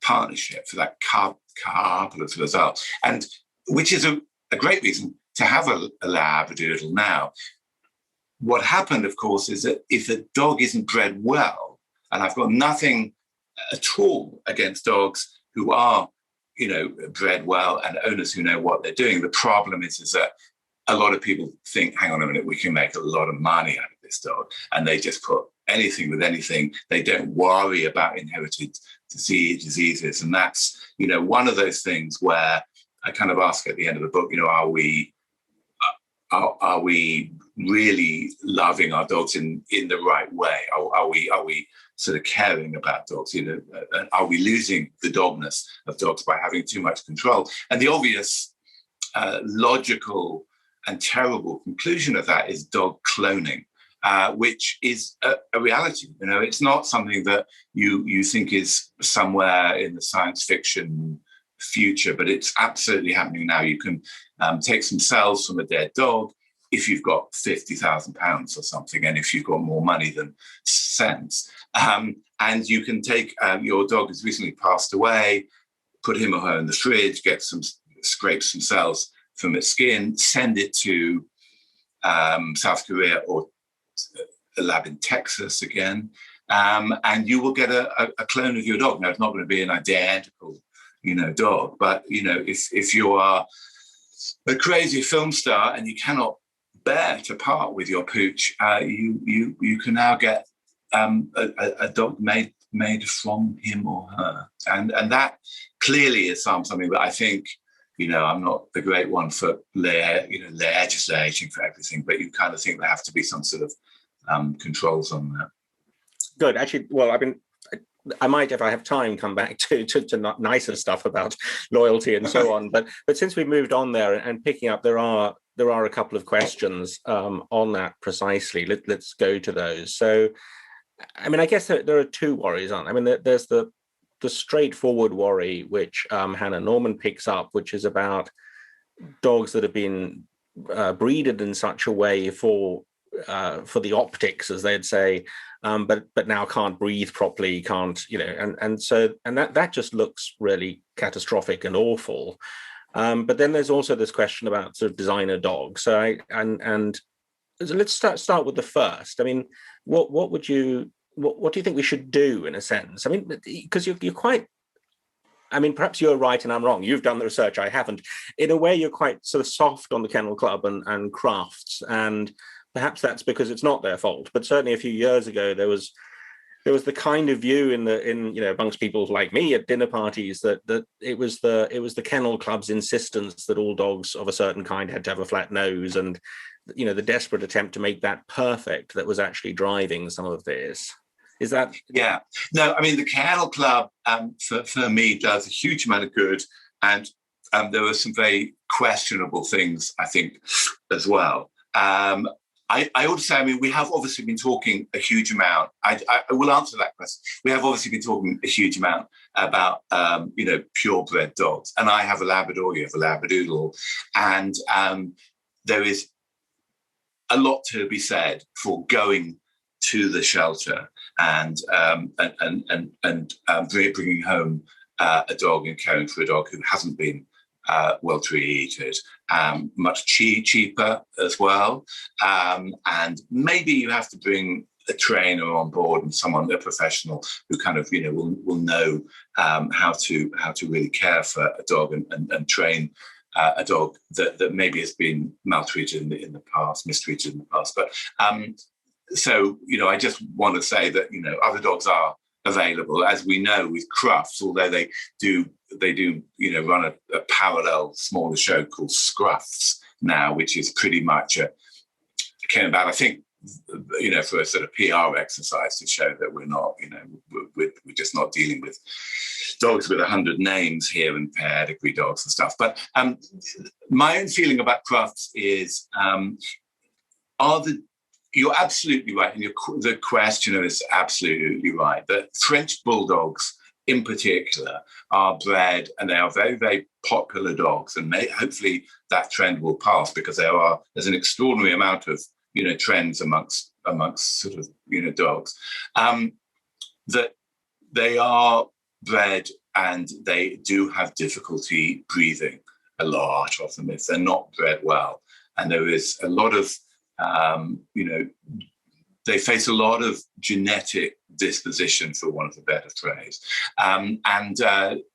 partnership, for that couple as well. And which is a great reason to have a Labradoodle now. What happened, of course, is that if a dog isn't bred well, and I've got nothing at all against dogs who are, bred well and owners who know what they're doing, the problem is that a lot of people think, hang on a minute, we can make a lot of money out of this dog, and they just put anything with anything. They don't worry about inherited diseases, and that's one of those things where I kind of ask at the end of the book, are we really loving our dogs in the right way? Are we sort of caring about dogs? Are we losing the dogness of dogs by having too much control? And the obvious, logical and terrible conclusion of that is dog cloning, which is a reality. It's not something that you think is somewhere in the science fiction future, but it's absolutely happening now. You can take some cells from a dead dog if you've got £50,000 or something, and if you've got more money than sense. And you can take your dog who's recently passed away, put him or her in the fridge, scrape some cells from its skin, send it to South Korea or a lab in Texas again, and you will get a clone of your dog. Now, it's not going to be an identical, dog, but if you are a crazy film star and you cannot bear to part with your pooch, you can now get a dog made from him or her, and that clearly is something that I think, I'm not the great one for legislating for everything, but you kind of think there have to be some sort of controls on that. Good. Actually, well, I might, if I have time, come back to nicer stuff about loyalty and so on. But since we moved on there and picking up, there are a couple of questions on that precisely. Let's go to those. So I mean, I guess there are two worries, aren't there? I mean, there's the straightforward worry, which Hannah Norman picks up, which is about dogs that have been breeded in such a way for the optics, as they'd say, but now can't breathe properly, can't, and that just looks really catastrophic and awful. But then there's also this question about sort of designer dogs. So so let's start with the first. I mean, what do you think we should do, in a sense? I mean, because you're quite, I mean, perhaps you're right and I'm wrong. You've done the research, I haven't. In a way, you're quite sort of soft on the Kennel Club and Crufts, and perhaps that's because it's not their fault. But certainly a few years ago, there was the kind of view amongst people like me at dinner parties that it was the Kennel Club's insistence that all dogs of a certain kind had to have a flat nose, and the desperate attempt to make that perfect that was actually driving some of this. Is that? Yeah. No, I mean, the Kennel Club for me does a huge amount of good, and there were some very questionable things, I think, as well. I would say, I mean, we have obviously been talking a huge amount. I will answer that question. We have obviously been talking a huge amount about, purebred dogs. And I have a Labrador, you have a Labradoodle. And there is a lot to be said for going to the shelter and bringing home a dog and caring for a dog who hasn't been well treated, much cheaper as well. And maybe you have to bring a trainer on board and someone, a professional, who kind of will know how to really care for a dog and train a dog that maybe has been maltreated in the past, mistreated in the past. But so I just want to say that other dogs are available, as we know with Crufts, although they do run a parallel smaller show called Scruffs now, which is pretty much came about, I think, for a sort of PR exercise to show that we're not, we're just not dealing with dogs with 100 names here and pedigree dogs and stuff. But my own feeling about Crufts is, you're absolutely right, and the questioner is absolutely right, that French Bulldogs in particular are bred, and they are very, very popular dogs, and hopefully that trend will pass, because there's an extraordinary amount of trends amongst sort of dogs, that they are bred and they do have difficulty breathing, a lot of them, if they're not bred well, and there is a lot of they face a lot of genetic disposition, for want of a better phrase, and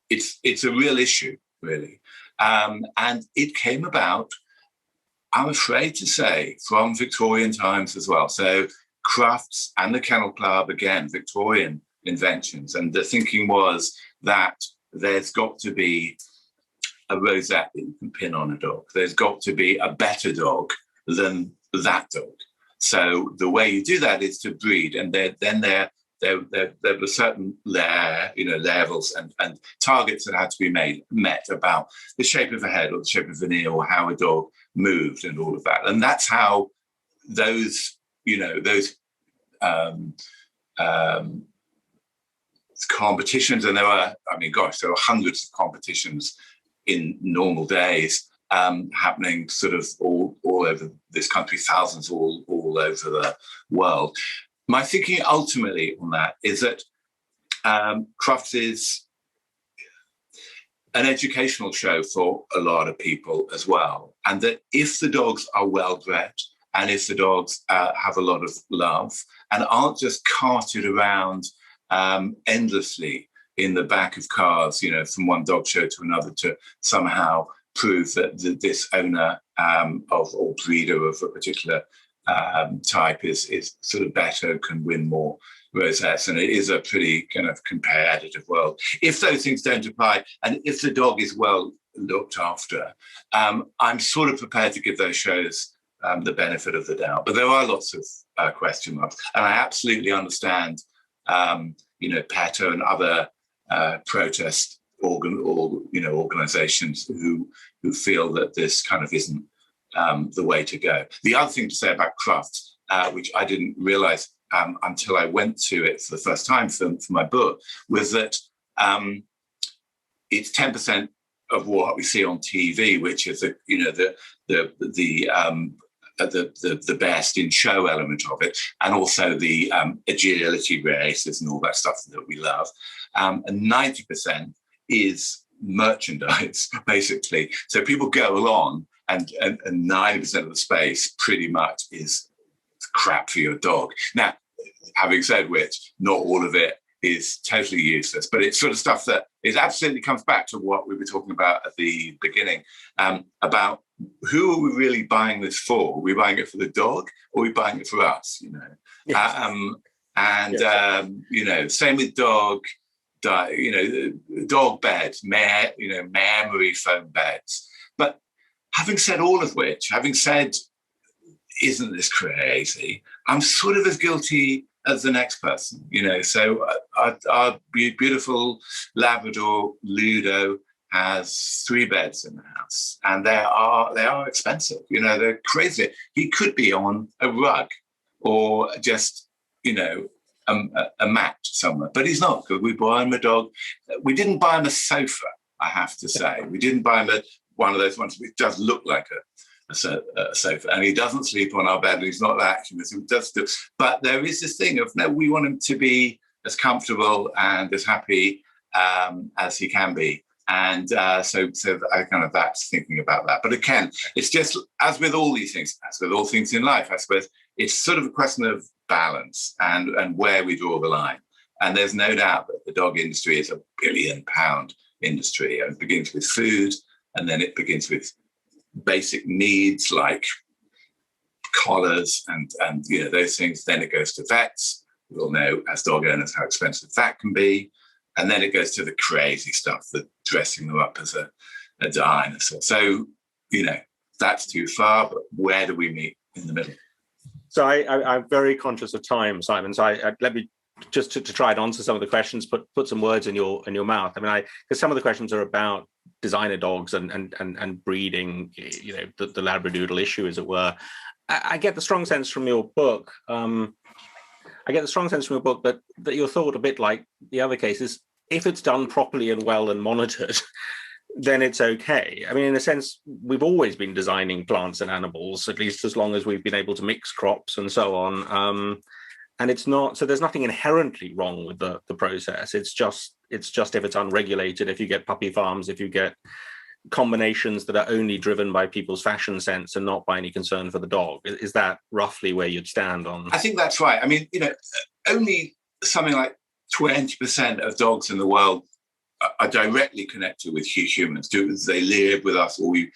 it's a real issue, really, and it came about, I'm afraid to say, from Victorian times as well. So Crufts and the Kennel Club, again, Victorian inventions, and the thinking was that there's got to be a rosette that you can pin on a dog. There's got to be a better dog than that dog. So the way you do that is to breed, and there were certain levels and targets that had to be met about the shape of a head or the shape of an ear or how a dog moved and all of that. And that's how those competitions, and there were hundreds of competitions in normal days, happening sort of all over this country, thousands all over the world. My thinking ultimately on that is that Crufts is an educational show for a lot of people as well, and that if the dogs are well bred, and if the dogs have a lot of love and aren't just carted around endlessly in the back of cars, from one dog show to another, to somehow prove that this owner or breeder of a particular type is sort of better, can win more rosettes, and it is a pretty kind of competitive world. If those things don't apply, and if the dog is well looked after, I'm sort of prepared to give those shows the benefit of the doubt. But there are lots of question marks, and I absolutely understand, PETA and other protest organizations who feel that this kind of isn't the way to go. The other thing to say about Crufts, which I didn't realize until I went to it for the first time for my book, was that it's 10% of what we see on TV, which is the best in show element of it, and also the agility races and all that stuff that we love. And 90% is merchandise, basically. So people go along, and 90% of the space pretty much is crap for your dog. Now, having said which, not all of it is totally useless, but it's sort of stuff that it absolutely comes back to what we were talking about at the beginning, about who are we really buying this for? Are we buying it for the dog, or are we buying it for us? Yes. Same with dog beds, memory foam beds. But having said all of which, isn't this crazy? I'm sort of as guilty as the next person, So our beautiful Labrador Ludo has 3 beds in the house, and they are expensive. They're crazy. He could be on a rug or just a mat somewhere, but he's not, because we buy him a dog. We didn't buy him a sofa, I have to say. We didn't buy him one of those ones which does look like a sofa, and he doesn't sleep on our bed, and he's not that humorous. But there is this thing of, no, we want him to be as comfortable and as happy as he can be. And so I kind of that's thinking about that. But again, it's just, as with all these things, as with all things in life, I suppose, it's sort of a question of balance and where we draw the line. And there's no doubt that the dog industry is a £1 billion industry. It begins with food, and then it begins with basic needs like collars and those things. Then it goes to vets. We all know, as dog owners, how expensive that can be. And then it goes to the crazy stuff, the dressing them up as a dinosaur. So, that's too far, but where do we meet in the middle? So I'm very conscious of time, Simon. So let me just to try and answer some of the questions, put some words in your mouth. I mean, because some of the questions are about designer dogs and breeding, the Labradoodle issue, as it were. I get the strong sense from your book. That your thought, a bit like the other cases, if it's done properly and well and monitored, then it's okay. I mean, in a sense, we've always been designing plants and animals, at least as long as we've been able to mix crops and so on. And it's not, so there's nothing inherently wrong with the process. It's just if it's unregulated, if you get puppy farms, if you get combinations that are only driven by people's fashion sense and not by any concern for the dog. Is that roughly where you'd stand on? I think that's right. I mean, only something like 20% of dogs in the world are directly connected with humans. They live with us, or we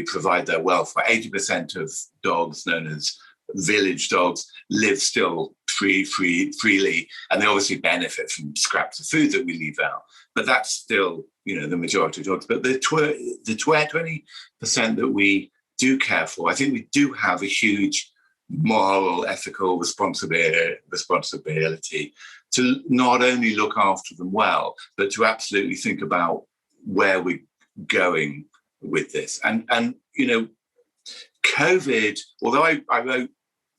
provide their welfare. 80% of dogs, known as village dogs, live still freely, and they obviously benefit from scraps of food that we leave out. But that's still, the majority of dogs. But the 20% that we do care for, I think we do have a huge moral, ethical responsibility to not only look after them well, but to absolutely think about where we're going with this. And COVID, although I wrote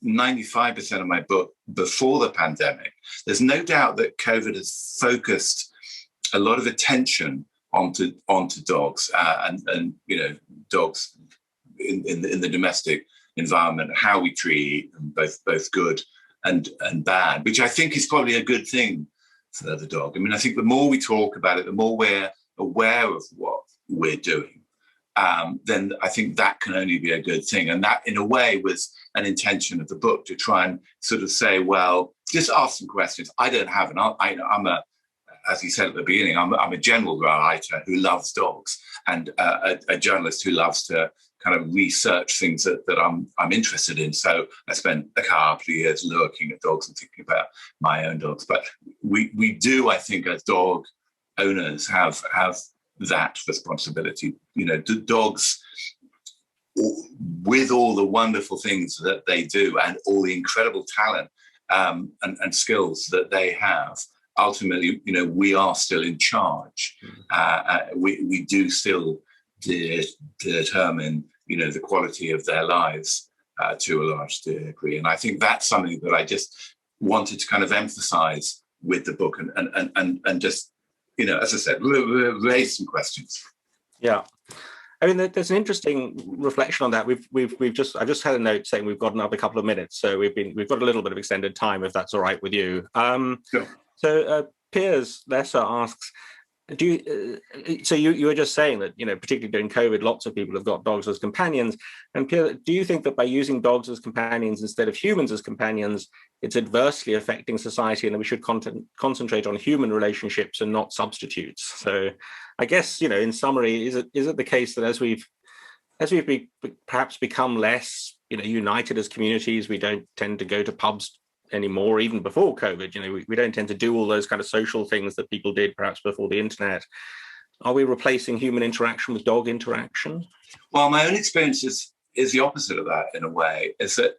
95% of my book before the pandemic, there's no doubt that COVID has focused a lot of attention onto dogs and dogs in the domestic environment, how we treat them, both good and bad, which I think is probably a good thing for the dog. I mean, I think the more we talk about it, the more we're aware of what we're doing, then I think that can only be a good thing. And that, in a way, was an intention of the book, to try and sort of say, well, just ask some questions. I don't have an answer. As you said at the beginning, I'm a general writer who loves dogs, and a journalist who loves to kind of research things that I'm interested in. So I spent a couple of years looking at dogs and thinking about my own dogs. But we do, I think, as dog owners, have that responsibility. The dogs, with all the wonderful things that they do and all the incredible talent and skills that they have, ultimately, we are still in charge. We do still determine, the quality of their lives to a large degree. And I think that's something that I just wanted to kind of emphasize with the book and just, as I said, raise some questions. Yeah. I mean, there's an interesting reflection on that. I just had a note saying we've got another couple of minutes, so we've got a little bit of extended time, if that's all right with you. Sure. So Piers Lesser asks, so you were just saying that, particularly during COVID, lots of people have got dogs as companions. And Piers, do you think that by using dogs as companions instead of humans as companions, it's adversely affecting society, and that we should concentrate on human relationships and not substitutes? So I guess, in summary, is it the case that as we've perhaps become less, united as communities, we don't tend to go to pubs anymore, even before COVID? We don't tend to do all those kind of social things that people did perhaps before the internet. Are we replacing human interaction with dog interaction? Well, my own experience is the opposite of that in a way. Is that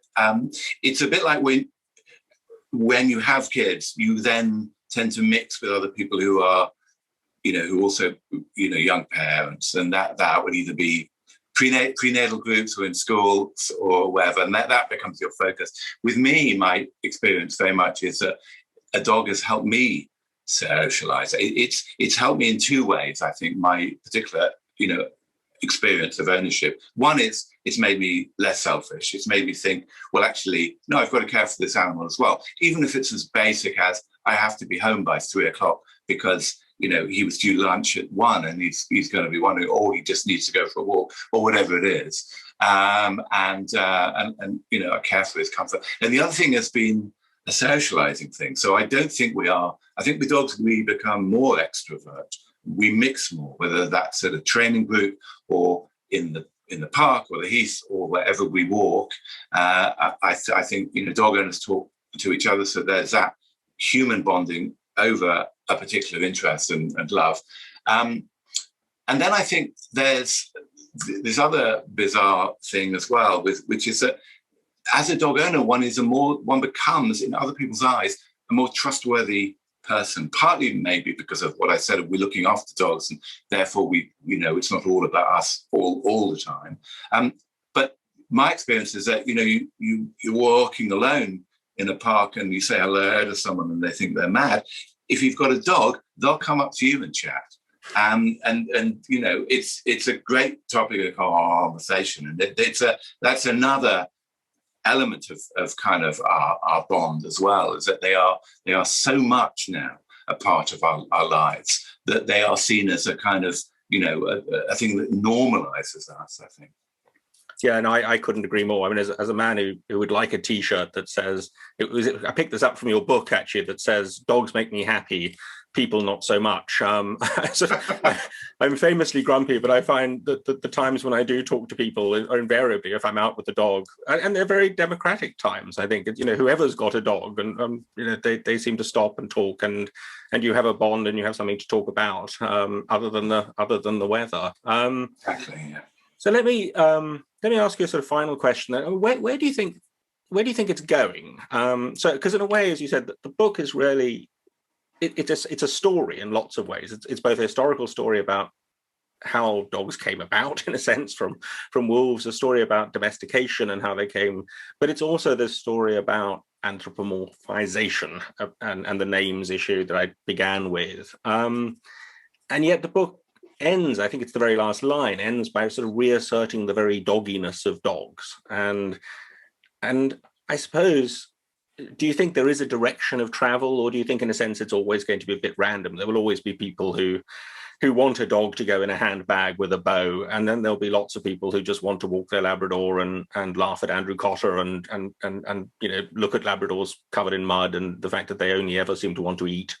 it's a bit like when you have kids, you then tend to mix with other people who are, who also, young parents, and that would either be prenatal groups or in schools or wherever, and that becomes your focus. With me, my experience very much is that a dog has helped me socialize. It's helped me in two ways, I think, my particular, experience of ownership. One is it's made me less selfish. It's made me think, well, actually, no, I've got to care for this animal as well. Even if it's as basic as I have to be home by 3:00 because he was due lunch at 1 and he's going to be wondering, or he just needs to go for a walk or whatever it is. And I care for his comfort. And the other thing has been a socializing thing. So I don't think I think with dogs, we become more extrovert. We mix more, whether that's at a training group or in the park or the heath or wherever we walk. I think, dog owners talk to each other. So there's that human bonding over a particular interest and love. And then I think there's this other bizarre thing as well, which is that as a dog owner, one becomes, in other people's eyes, a more trustworthy person, partly maybe because of what I said, we're looking after dogs, and therefore it's not all about us all the time. But my experience is that, you're walking alone in a park and you say hello to someone and they think they're mad. If you've got a dog, they'll come up to you and chat. And it's a great topic of conversation. And that's another element of kind of our bond as well, is that they are so much now a part of our lives that they are seen as a kind of, a thing that normalizes us, I think. Yeah, and I couldn't agree more. I mean, as a man who would like a T-shirt that says, I picked this up from your book, actually, that says, dogs make me happy, people not so much. So I'm famously grumpy, but I find that the times when I do talk to people are invariably if I'm out with the dog. And they're very democratic times, I think. Whoever's got a dog, and they seem to stop and talk, and you have a bond and you have something to talk about, other than the weather. Exactly, yeah. So let me ask you a sort of final question. Where do you think it's going? So, because in a way, as you said, the book is really it's a story in lots of ways. It's both a historical story about how dogs came about, in a sense, from wolves, a story about domestication and how they came, but it's also this story about anthropomorphization and the names issue that I began with. And yet the book ends, I think it's the very last line, ends by sort of reasserting the very dogginess of dogs. And I suppose, do you think there is a direction of travel, or do you think in a sense it's always going to be a bit random? There will always be people who want a dog to go in a handbag with a bow, and then there'll be lots of people who just want to walk their Labrador and laugh at Andrew Cotter and look at Labradors covered in mud and the fact that they only ever seem to want to eat.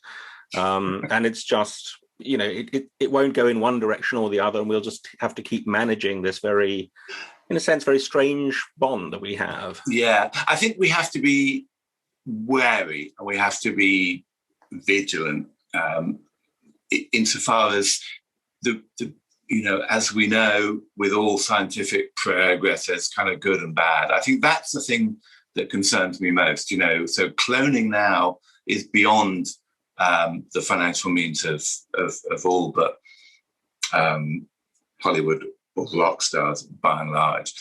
And it's just, it won't go in one direction or the other, and we'll just have to keep managing this very, in a sense, very strange bond that we have. Yeah, I think we have to be wary and we have to be vigilant, insofar as as we know, with all scientific progress, there's kind of good and bad. I think that's the thing that concerns me most. So cloning now is beyond the financial means of all but Hollywood or rock stars, by and large.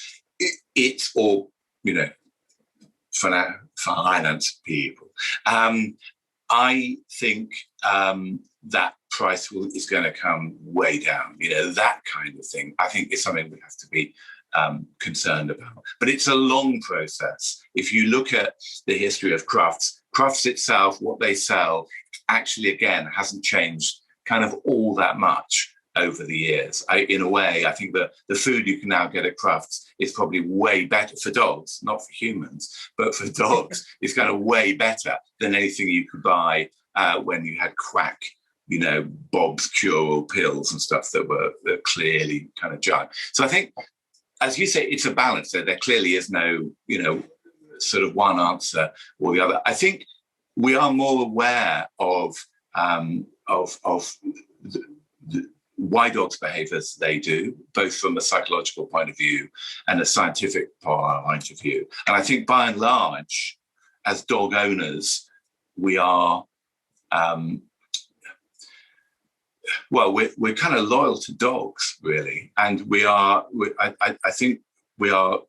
It's all, finance people. I think that price is going to come way down. That kind of thing, I think, is something we have to be concerned about. But it's a long process. If you look at the history of crafts itself, what they sell, actually, again, hasn't changed kind of all that much over the years. In a way, I think the food you can now get at crafts is probably way better for dogs, not for humans, but for dogs, it's kind of way better than anything you could buy when you had quack, Bob's Cure pills and stuff that were clearly kind of junk. So I think, as you say, it's a balance. There clearly is no, sort of one answer or the other. I think we are more aware of why dogs behave as they do, both from a psychological point of view and a scientific point of view. And I think by and large, as dog owners, we are, we're kind of loyal to dogs, really. And I think we are,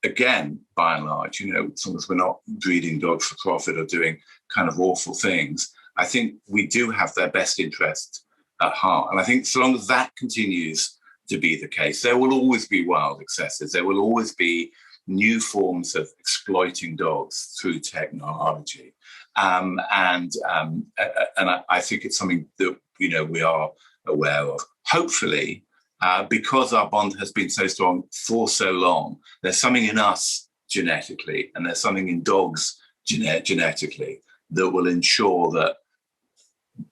again, by and large, as long as we're not breeding dogs for profit or doing kind of awful things, I think we do have their best interest at heart. And I think so long as that continues to be the case, there will always be wild excesses. There will always be new forms of exploiting dogs through technology. And I think it's something that, we are aware of. Hopefully, because our bond has been so strong for so long, there's something in us genetically and there's something in dogs genetically that will ensure that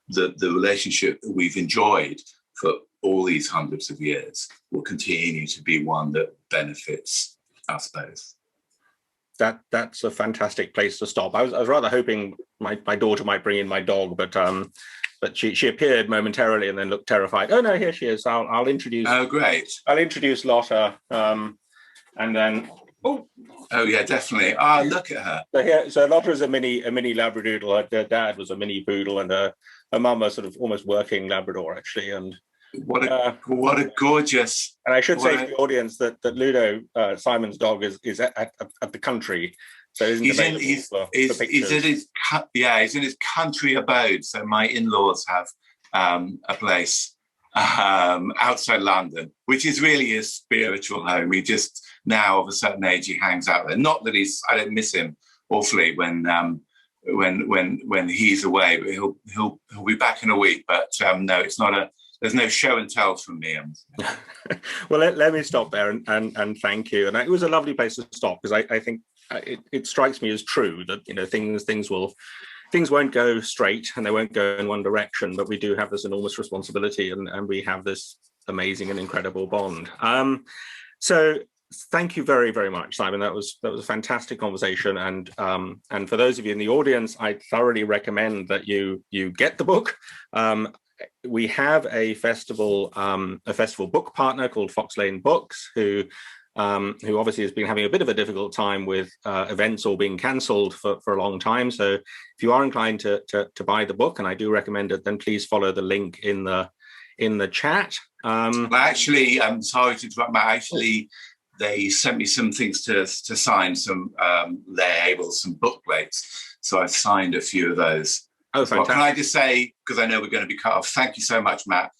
the relationship that we've enjoyed for all these hundreds of years will continue to be one that benefits us both. That's a fantastic place to stop. I was rather hoping my daughter might bring in my dog, but she appeared momentarily and then looked terrified. Oh no, here she is. I'll introduce. Oh great! I'll introduce Lotta, and then. Oh yeah, definitely. Look at her. So Lotta is a mini Labradoodle. Her dad was a mini Poodle, and her mum was sort of almost working Labrador actually. And what a gorgeous. And I should say to the audience that Ludo, Simon's dog, is at the country. So he's in his country abode. So my in-laws have a place outside London, which is really his spiritual home. He just now of a certain age he hangs out there. Not that I don't miss him awfully when he's away, but he'll be back in a week. But no, it's not there's no show and tell from me. Well, let me stop there and thank you. And it was a lovely place to stop because I think it strikes me as true that things won't go straight and they won't go in one direction, but we do have this enormous responsibility and we have this amazing and incredible bond. So thank you very, very much, Simon. That was a fantastic conversation. And for those of you in the audience, I thoroughly recommend that you get the book. We have a festival book partner called Fox Lane Books, who obviously has been having a bit of a difficult time with events all being cancelled for a long time. So if you are inclined to buy the book, and I do recommend it, then please follow the link in the chat. Actually, I'm sorry to interrupt, Matt. They sent me some things to sign, some labels, some bookplates. So I've signed a few of those. Oh, fantastic. Well, can I just say, because I know we're going to be cut off, thank you so much, Matt.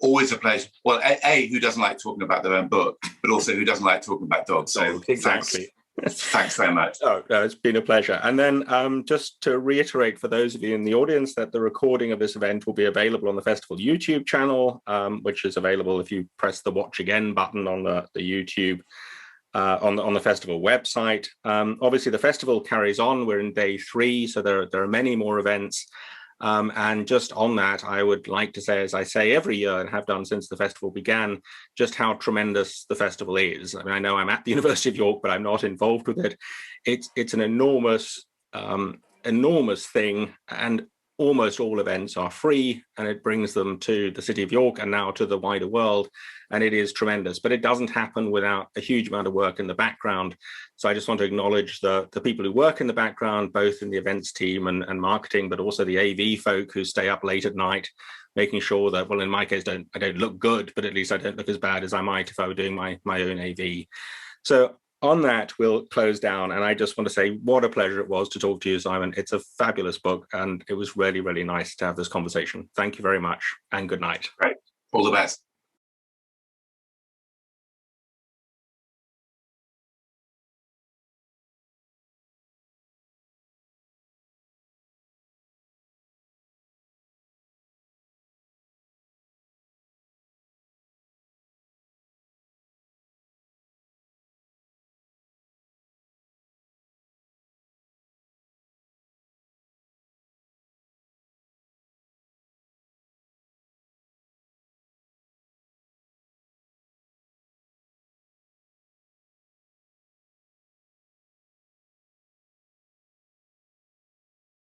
Always a pleasure. Well, who doesn't like talking about their own book, but also who doesn't like talking about dogs? So exactly. Thanks very much. Oh, no, it's been a pleasure. And then just to reiterate for those of you in the audience that the recording of this event will be available on the festival YouTube channel, which is available if you press the watch again button on the YouTube on the festival website. Obviously, the festival carries on. We're in day 3, so there are many more events. And just on that, I would like to say, as I say every year and have done since the festival began, just how tremendous the festival is. I mean, I know I'm at the University of York, but I'm not involved with it. It's an enormous thing, and almost all events are free, and it brings them to the City of York and now to the wider world, and it is tremendous. But it doesn't happen without a huge amount of work in the background. So I just want to acknowledge the people who work in the background, both in the events team and marketing, but also the AV folk who stay up late at night, making sure that, well, in my case, I don't look good, but at least I don't look as bad as I might if I were doing my own AV. So on that, we'll close down. And I just want to say what a pleasure it was to talk to you, Simon. It's a fabulous book, and it was really, really nice to have this conversation. Thank you very much, and good night. Great. All the best.